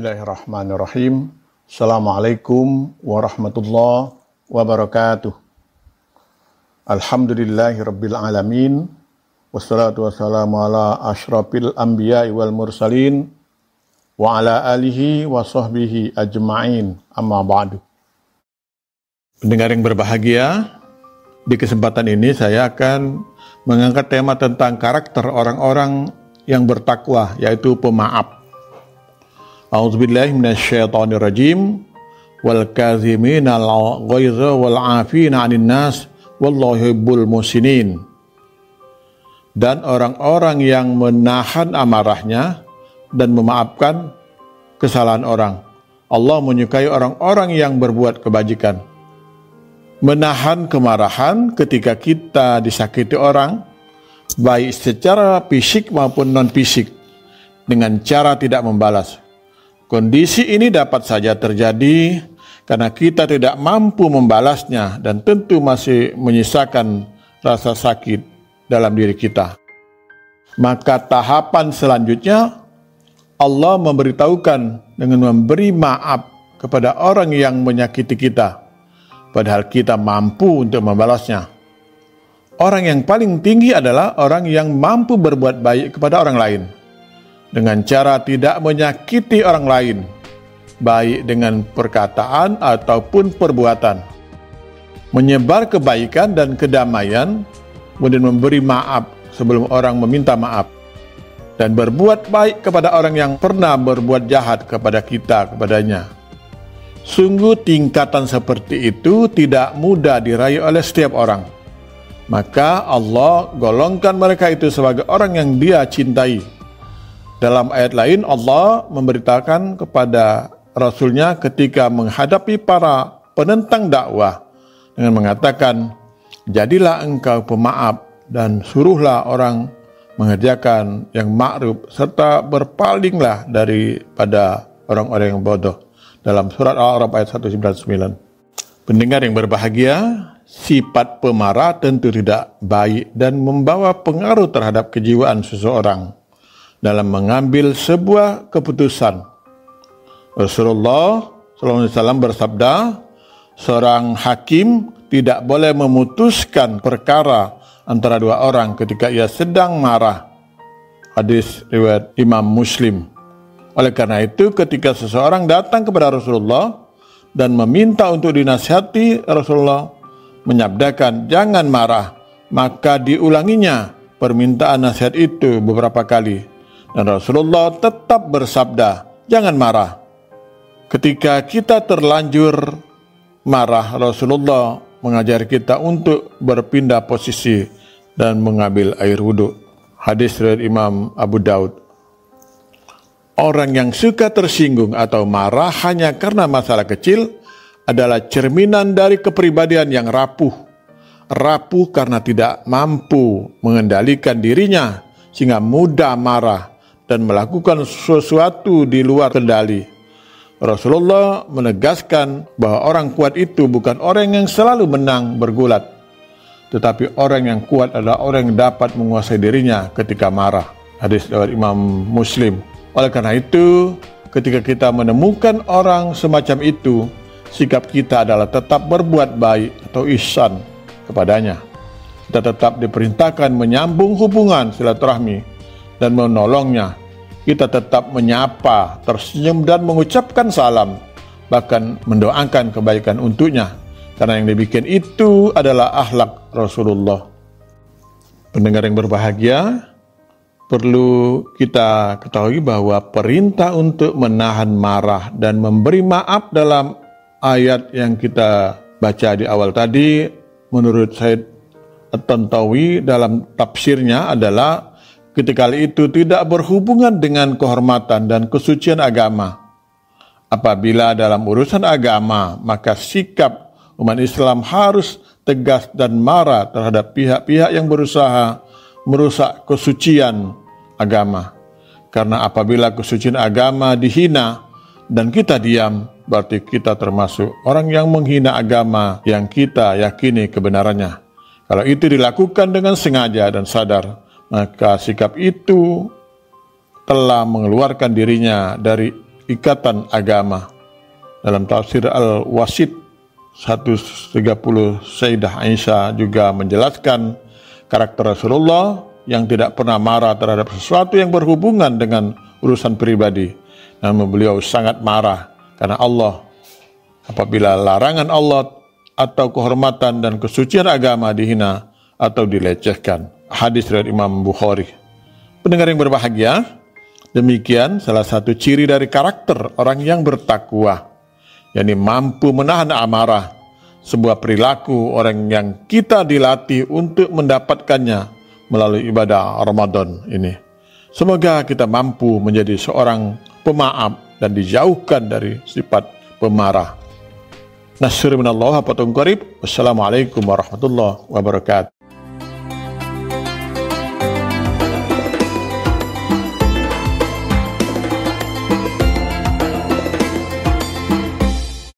Bismillahirrahmanirrahim. Assalamualaikum warahmatullahi wabarakatuh. Alhamdulillahirabbil alamin. Wassalatu wassalamu ala asyrafil anbiya'i wal mursalin wa ala alihi wa sahbihi ajma'in. Amma ba'du. Pendengar yang berbahagia, di kesempatan ini saya akan mengangkat tema tentang karakter orang-orang yang bertakwa, yaitu pemaaf. A'udzubillahi minasyaitonirrajim. Wal kaziminal ghaidza wal 'afina 'anil nas wallahu yuhibbul muhsinin. Dan orang-orang yang menahan amarahnya dan memaafkan kesalahan orang. Allah menyukai orang-orang yang berbuat kebajikan. Menahan kemarahan ketika kita disakiti orang, baik secara fisik maupun non-fisik, dengan cara tidak membalas. Kondisi ini dapat saja terjadi karena kita tidak mampu membalasnya dan tentu masih menyisakan rasa sakit dalam diri kita. Maka tahapan selanjutnya, Allah memberitahukan dengan memberi maaf kepada orang yang menyakiti kita, padahal kita mampu untuk membalasnya. Orang yang paling tinggi adalah orang yang mampu berbuat baik kepada orang lain, dengan cara tidak menyakiti orang lain, baik dengan perkataan ataupun perbuatan. Menyebar kebaikan dan kedamaian, kemudian memberi maaf sebelum orang meminta maaf, dan berbuat baik kepada orang yang pernah berbuat jahat kepada kita, kepadanya. Sungguh tingkatan seperti itu tidak mudah diraih oleh setiap orang. Maka Allah golongkan mereka itu sebagai orang yang Dia cintai. Dalam ayat lain, Allah memberitakan kepada Rasul-Nya ketika menghadapi para penentang dakwah dengan mengatakan, jadilah engkau pemaaf dan suruhlah orang mengerjakan yang ma'ruf serta berpalinglah daripada orang-orang yang bodoh. Dalam surat Al-A'raf ayat 199. Pendengar yang berbahagia, sifat pemarah tentu tidak baik dan membawa pengaruh terhadap kejiwaan seseorang dalam mengambil sebuah keputusan. Rasulullah SAW bersabda, seorang hakim tidak boleh memutuskan perkara antara dua orang ketika ia sedang marah. Hadis riwayat Imam Muslim. Oleh karena itu, ketika seseorang datang kepada Rasulullah dan meminta untuk dinasihati, Rasulullah menyabdakan, jangan marah, maka diulanginya permintaan nasihat itu beberapa kali. Dan Rasulullah tetap bersabda, jangan marah. Ketika kita terlanjur marah, Rasulullah mengajar kita untuk berpindah posisi dan mengambil air wudhu. Hadis riwayat Imam Abu Daud. Orang yang suka tersinggung atau marah hanya karena masalah kecil adalah cerminan dari kepribadian yang rapuh. Rapuh karena tidak mampu mengendalikan dirinya sehingga mudah marah dan melakukan sesuatu di luar kendali. Rasulullah menegaskan bahwa orang kuat itu bukan orang yang selalu menang bergulat, tetapi orang yang kuat adalah orang yang dapat menguasai dirinya ketika marah. Hadis dari Imam Muslim. Oleh karena itu, ketika kita menemukan orang semacam itu, sikap kita adalah tetap berbuat baik atau ihsan kepadanya. Kita tetap diperintahkan menyambung hubungan silaturahmi dan menolongnya. Kita tetap menyapa, tersenyum dan mengucapkan salam, bahkan mendoakan kebaikan untuknya, karena yang dibikin itu adalah akhlak Rasulullah. Pendengar yang berbahagia, perlu kita ketahui bahwa perintah untuk menahan marah dan memberi maaf dalam ayat yang kita baca di awal tadi, menurut Said At-Tantawi dalam tafsirnya adalah ketika itu tidak berhubungan dengan kehormatan dan kesucian agama. Apabila dalam urusan agama, maka sikap umat Islam harus tegas dan marah terhadap pihak-pihak yang berusaha merusak kesucian agama. Karena apabila kesucian agama dihina dan kita diam, berarti kita termasuk orang yang menghina agama yang kita yakini kebenarannya. Kalau itu dilakukan dengan sengaja dan sadar, maka sikap itu telah mengeluarkan dirinya dari ikatan agama. Dalam tafsir Al-Wasit 130, Sayyidah Aisyah juga menjelaskan karakter Rasulullah yang tidak pernah marah terhadap sesuatu yang berhubungan dengan urusan pribadi. Namun beliau sangat marah karena Allah, apabila larangan Allah atau kehormatan dan kesucian agama dihina atau dilecehkan. Hadis riwayat Imam Bukhari. Pendengar yang berbahagia, demikian salah satu ciri dari karakter orang yang bertakwa, yakni mampu menahan amarah, sebuah perilaku orang yang kita dilatih untuk mendapatkannya melalui ibadah Ramadan ini. Semoga kita mampu menjadi seorang pemaaf dan dijauhkan dari sifat pemarah. Nasr minallah wa fatun qarib. Wassalamualaikum warahmatullahi wabarakatuh.